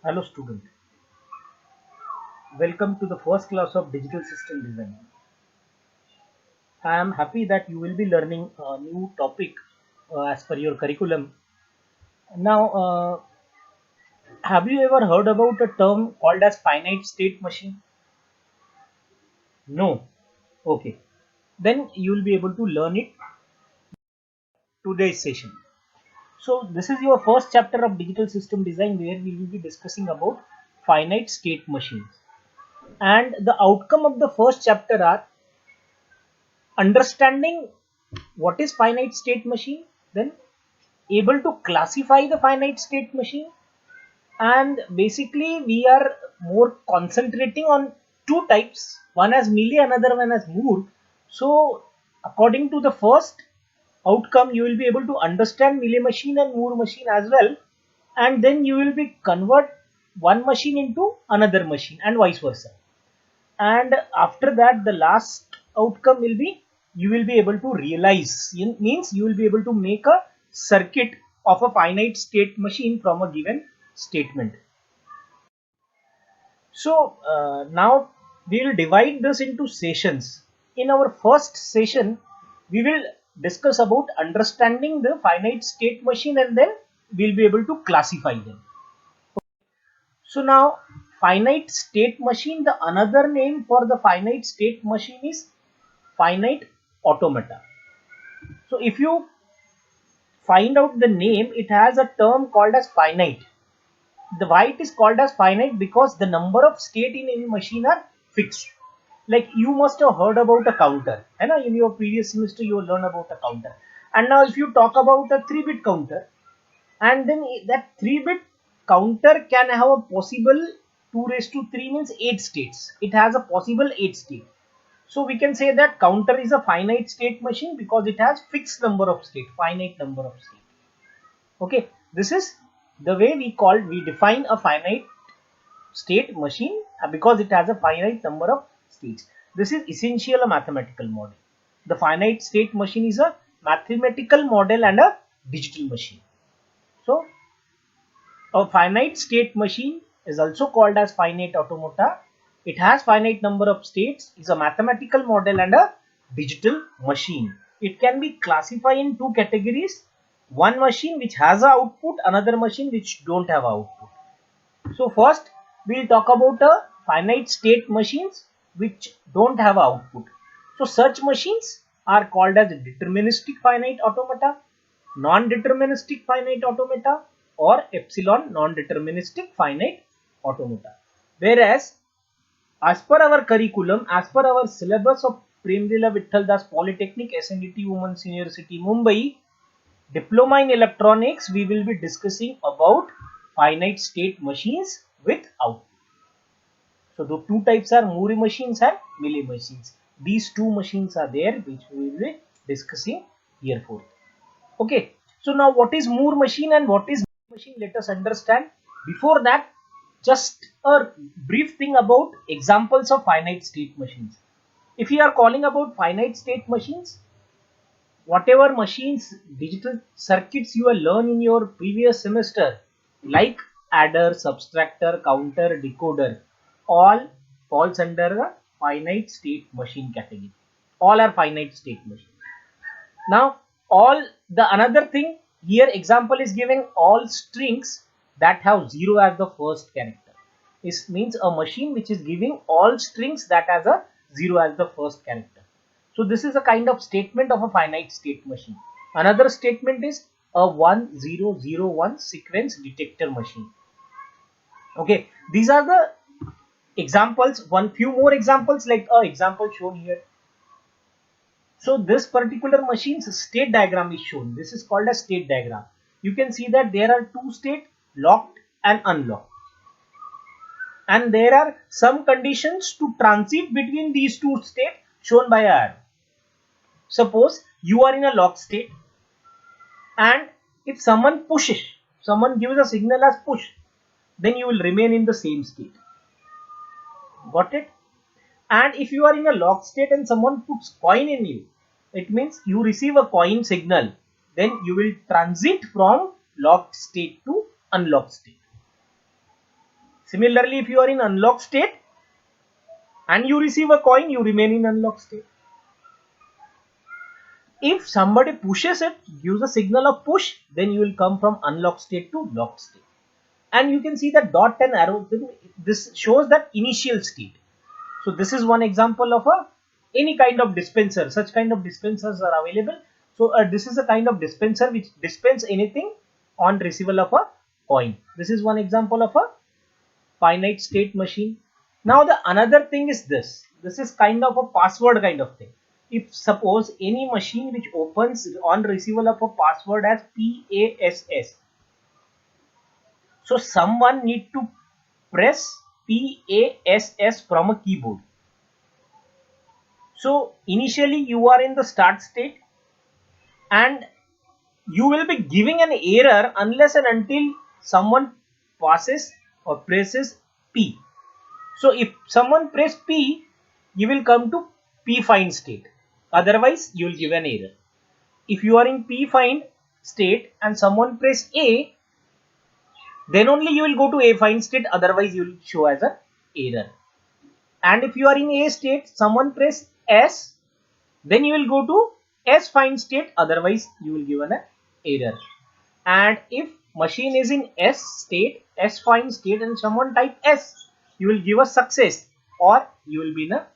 Hello student, welcome to the first class of digital system design. I am happy that you will be learning a new topic as per your curriculum. Now, have you ever heard about a term called as finite state machine? No. Okay. Then you will be able to learn it today's session. So this is your first chapter of digital system design where we will be discussing about finite state machines. And the outcome of the first chapter are understanding what is finite state machine, then able to classify the finite state machine, and basically we are more concentrating on two types, one as Mealy, another one as Moore. So according to the first outcome you will be able to understand Mealy machine and Moore machine as well, and then you will be convert one machine into another machine and vice versa. And after that the last outcome will be you will be able to realize, means you will be able to make a circuit of a finite state machine from a given statement. So now we will divide this into sessions. In our first session we will discuss about understanding the finite state machine, and then we'll be able to classify them. So now finite state machine, the another name for the finite state machine is finite automata. So if you find out the name, it has a term called as finite. The why it is called as finite, because the number of state in any machine are fixed. Like you must have heard about a counter, and in your previous semester you will learn about a counter. And now if you talk about a 3-bit counter, and then that 3-bit counter can have a possible 2 raised to 3 means 8 states. It has a possible 8 state. So we can say that counter is a finite state machine because it has fixed number of state, finite number of state. Okay, this is the way we define a finite state machine because it has a finite number of states. This is essentially a mathematical model. The finite state machine is a mathematical model and a digital machine. So a finite state machine is also called as finite automata. It has finite number of states, is a mathematical model and a digital machine. It can be classified in two categories. One machine which has a output, another machine which don't have output. So first we'll talk about a finite state machines which don't have output. So such machines are called as deterministic finite automata, non-deterministic finite automata, or epsilon non-deterministic finite automata. Whereas as per our curriculum, as per our syllabus of Premlila Vittal Das Polytechnic SNDT Women's University Mumbai, Diploma in Electronics, we will be discussing about finite state machines with output. So the two types are Moore machines and Mealy machines. These two machines are there which we will be discussing here for. Okay. So now what is Moore machine and what is Mealy machine? Let us understand. Before that, just a brief thing about examples of finite state machines. If you are calling about finite state machines, whatever machines, digital circuits you will learn in your previous semester, like adder, subtractor, counter, decoder, all falls under the finite state machine category. All are finite state machines. Now, all the another thing here example is giving all strings that have 0 as the first character. This means a machine which is giving all strings that has a 0 as the first character. So this is a kind of statement of a finite state machine. Another statement is a 1001 sequence detector machine. Okay, these are the examples. One few more examples like a example shown here. So this particular machine's state diagram is shown. This is called a state diagram. You can see that there are two states, locked and unlocked. And there are some conditions to transit between these two states shown by a arrow. Suppose you are in a locked state, and if someone pushes, someone gives a signal as push, then you will remain in the same state. Got it? And if you are in a locked state and someone puts coin in you, it means you receive a coin signal, then you will transit from locked state to unlocked state. Similarly, if you are in unlocked state and you receive a coin, you remain in unlocked state. If somebody pushes it, gives a signal of push, then you will come from unlocked state to locked state. And you can see that dot and arrow, this shows that initial state. So this is one example of a any kind of dispenser. Such kind of dispensers are available. So this is a kind of dispenser which dispense anything on receival of a coin. This is one example of a finite state machine. Now the another thing is this. This is kind of a password kind of thing. If suppose any machine which opens on receival of a password as PASS, so someone need to press PASS from a keyboard. So initially you are in the start state and you will be giving an error unless and until someone passes or presses P. So if someone press P, you will come to P find state. Otherwise, you will give an error. If you are in P find state and someone press A, then only you will go to A find state. Otherwise, you will show as an error. And if you are in A state, someone press S, then you will go to S find state. Otherwise, you will give an error. And if machine is in S state, S find state, and someone type S, you will give a success or you will be in a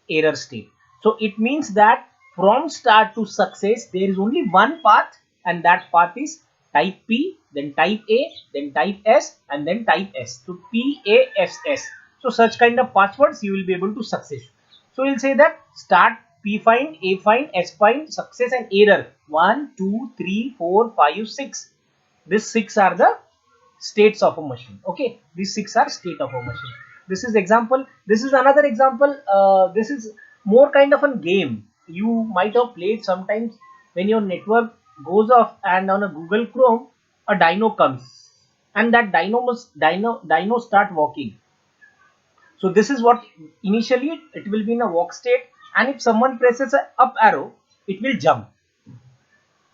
error state. So it means that from start to success there is only one path, and that path is type P, then type A, then type S, and then type S. So PASS. So such kind of passwords you will be able to success. So we'll say that start P find, A find, S find, success and error. 1, 2, 3, 4, 5, 6. These 6 are the states of a machine. Okay, these 6 are state of a machine. This is example. This is another example. This is more kind of a game you might have played sometimes when your network goes off and on a Google Chrome a dino comes and that dino start walking. So this is what initially it will be in a walk state, and if someone presses a up arrow it will jump,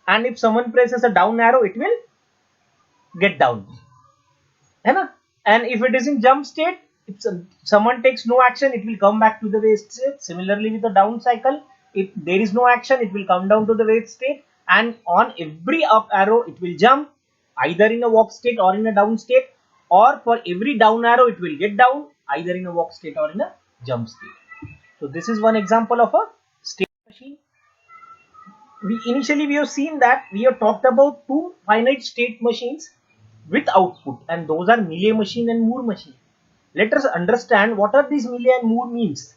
and if someone presses a down arrow it will get down. And if it is in jump state, if someone takes no action, it will come back to the waste state. Similarly with the down cycle, if there is no action, it will come down to the waste state, and on every up arrow it will jump either in a walk state or in a down state, or for every down arrow it will get down either in a walk state or in a jump state. So this is one example of a state machine. We have seen that we have talked about two finite state machines with output, and those are Mealy machine and Moore machine. Let us understand what are these Mealy and Moore means.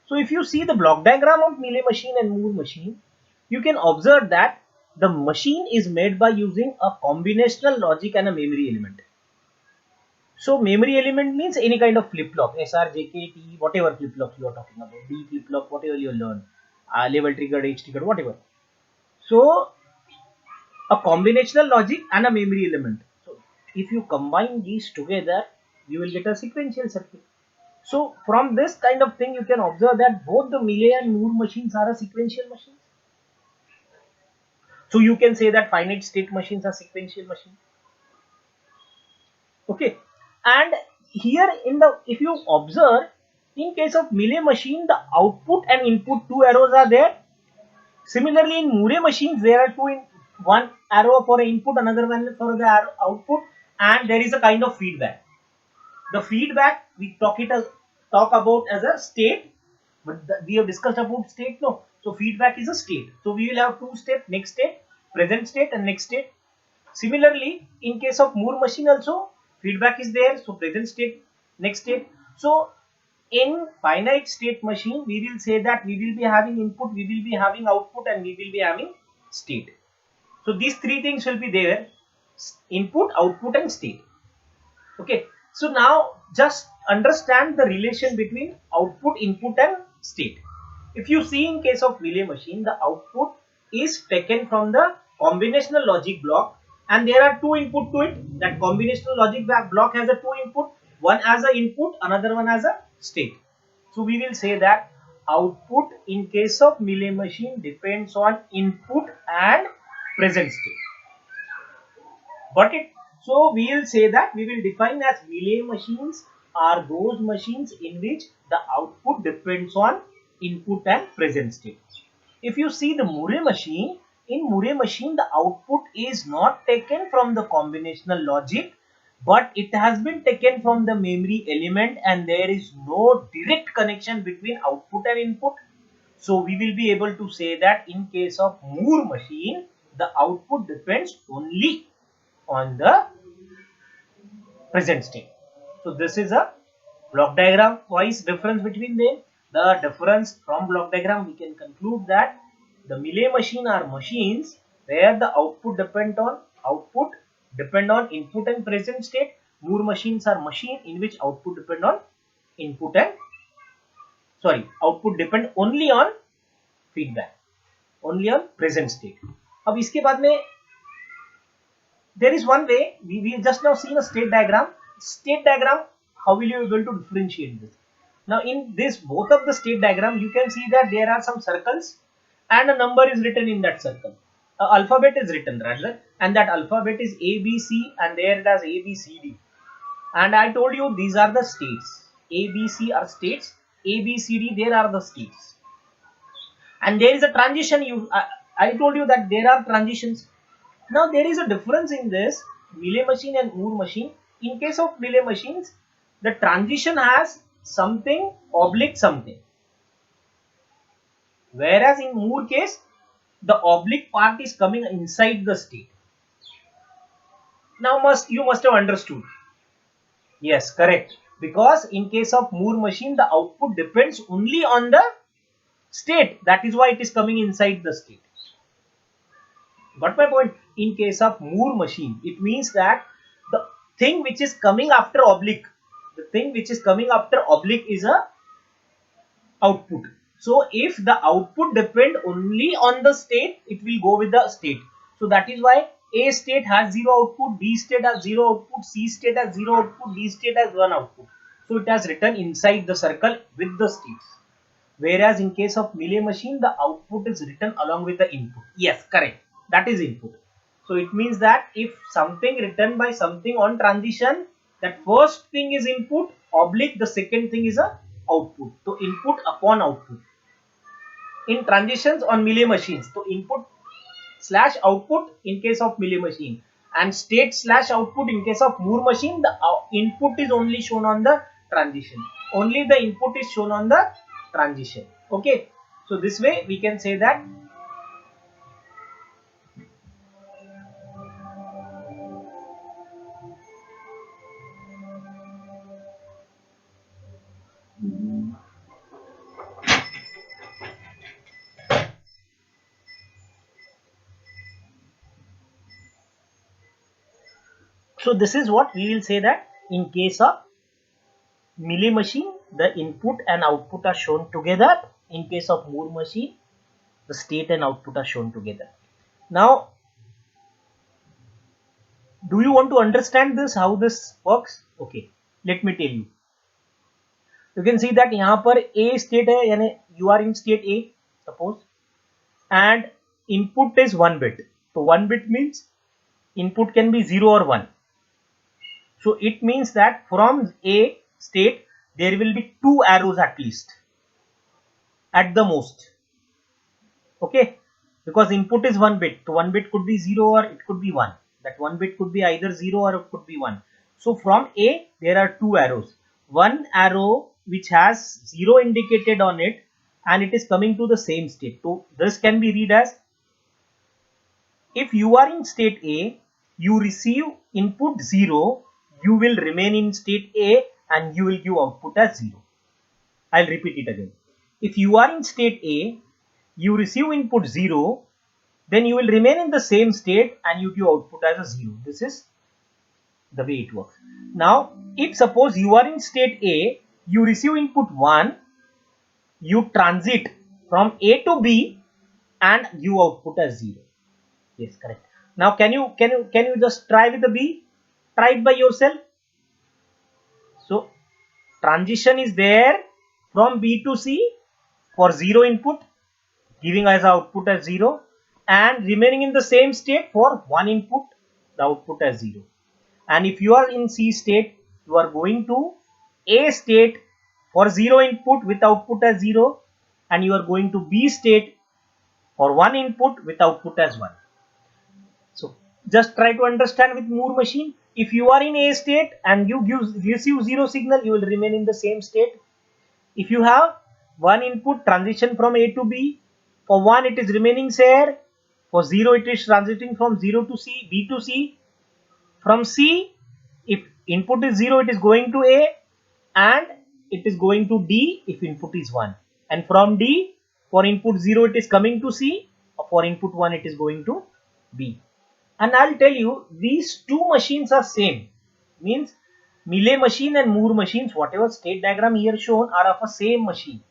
So if you see the block diagram of Mealy machine and Moore machine, you can observe that the machine is made by using a combinational logic and a memory element. So memory element means any kind of flip-flop, SR, JK, T, whatever flip-flops you are talking about, D flip-flop, whatever you learn, level trigger, H trigger, whatever. So a combinational logic and a memory element. So if you combine these together, you will get a sequential circuit. So from this kind of thing, you can observe that both the Mealy and Moore machines are a sequential machines. So you can say that finite state machines are sequential machines. Okay, and here in the if you observe, in case of Mealy machine, the output and input two arrows are there. Similarly, in Moore machines, there are one arrow for input, another one for the output, and there is a kind of feedback. The feedback we talk about as a state, but we have discussed about state. No, so feedback is a state. So we will have two steps: next state, present state, and next state. Similarly, in case of Moore machine also, feedback is there. So present state, next state. So in finite state machine, we will say that we will be having input, we will be having output, and we will be having state. So these three things will be there: input, output, and state. Okay. So now just understand the relation between output, input, and state. If you see in case of Mealy machine, the output is taken from the combinational logic block, and there are two input to it. That combinational logic block has a two input, one as a input, another one as a state. So we will say that output in case of Mealy machine depends on input and present state. Got it? So we will say that we will define as Mealy machines are those machines in which the output depends on input and present state. If you see the Moore machine, in Moore machine the output is not taken from the combinational logic, but it has been taken from the memory element, and there is no direct connection between output and input. So we will be able to say that in case of Moore machine, the output depends only on the present state. So this is a block diagram wise difference between them. The difference from block diagram, we can conclude that the Mealy machine are machines where the output depend on input and present state. Moore machines are machine in which output depend on input and output depend only on feedback, only on present state. अब इसके बाद में there is one way, we just now seen a state diagram. State diagram, how will you be able to differentiate this? Now in this both of the state diagram, you can see that there are some circles and a number is written in that circle. Alphabet is written rather, and that alphabet is A, B, C, and there it has A, B, C, D. And I told you these are the states. A, B, C are states. A, B, C, D, there are the states. And there is a transition. I told you that there are transitions. Now there is a difference in this Mealy machine and Moore machine. In case of Mealy machines, the transition has something oblique something, whereas in Moore case, the oblique part is coming inside the state. Now you must have understood. Yes, correct. Because in case of Moore machine, the output depends only on the state. That is why it is coming inside the state. Got my point? In case of Moore machine, it means that the thing which is coming after oblique, is a output. So if the output depend only on the state, it will go with the state. So that is why A state has 0 output, B state has 0 output, C state has 0 output, D state has 1 output. So it has written inside the circle with the states. Whereas in case of Mealy machine, the output is written along with the input. Yes, correct. That is input. So it means that if something written by something on transition, that first thing is input, oblique the second thing is a output. So input upon output. In transitions on Mealy machines, so input slash output in case of Mealy machine, and state slash output in case of Moore machine, the input is only shown on the transition. Only the input is shown on the transition. Okay. So this way we can say that so this is what we will say that in case of Mealy machine, the input and output are shown together. In case of Moore machine, the state and output are shown together. Now, do you want to understand this, how this works? Okay, let me tell you. You can see that यहाँ पर A state है, यानी you are in state A, suppose, and input is 1 bit. So 1 bit means input can be 0 or 1. So it means that from A state there will be 2 arrows at least, at the most. Okay, because input is 1 bit, so 1 bit could be 0 or it could be 1. That 1 bit could be either 0 or it could be 1. So from A there are 2 arrows. One arrow which has 0 indicated on it, and it is coming to the same state. So this can be read as, if you are in state A, you receive input 0, you will remain in state A and you will give output as 0. I'll repeat it again. If you are in state A, you receive input 0, then you will remain in the same state and you give output as a 0. This is the way it works. Now, if suppose you are in state A, you receive input 1, you transit from A to B and give output as 0. Yes, correct. Now, can you just try with the B? Try it by yourself. So, transition is there from B to C for 0 input, giving as output as 0, and remaining in the same state for 1 input, the output as 0. and if you are in C state, you are going to A state for 0 input with output as 0, and you are going to B state for 1 input with output as 1. So just try to understand with Moore machine. If you are in A state and you receive 0 signal, you will remain in the same state. If you have one input transition from A to B, for 1 it is remaining here, for 0 it is transiting from 0 to C, B to C. From C, if input is 0, it is going to A, and it is going to D if input is 1. And from D, for input 0 it is coming to C, or for input 1 it is going to B. And I'll tell you, these two machines are same. Means Mealy machine and Moore machines, whatever state diagram here shown, are of a same machine.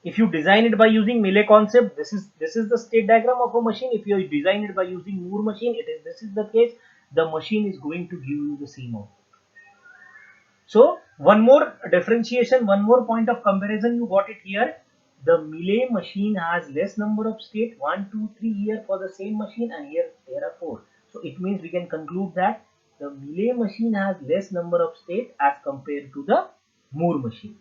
If you design it by using Mealy concept, this is the state diagram of a machine. If you design it by using Moore machine, this is the case. The machine is going to give you the same output. So one more differentiation, one more point of comparison, you got it here. The Mealy machine has less number of state, 1, 2, 3 here for the same machine, and here there are 4. So it means we can conclude that the Mealy machine has less number of state as compared to the Moore machine.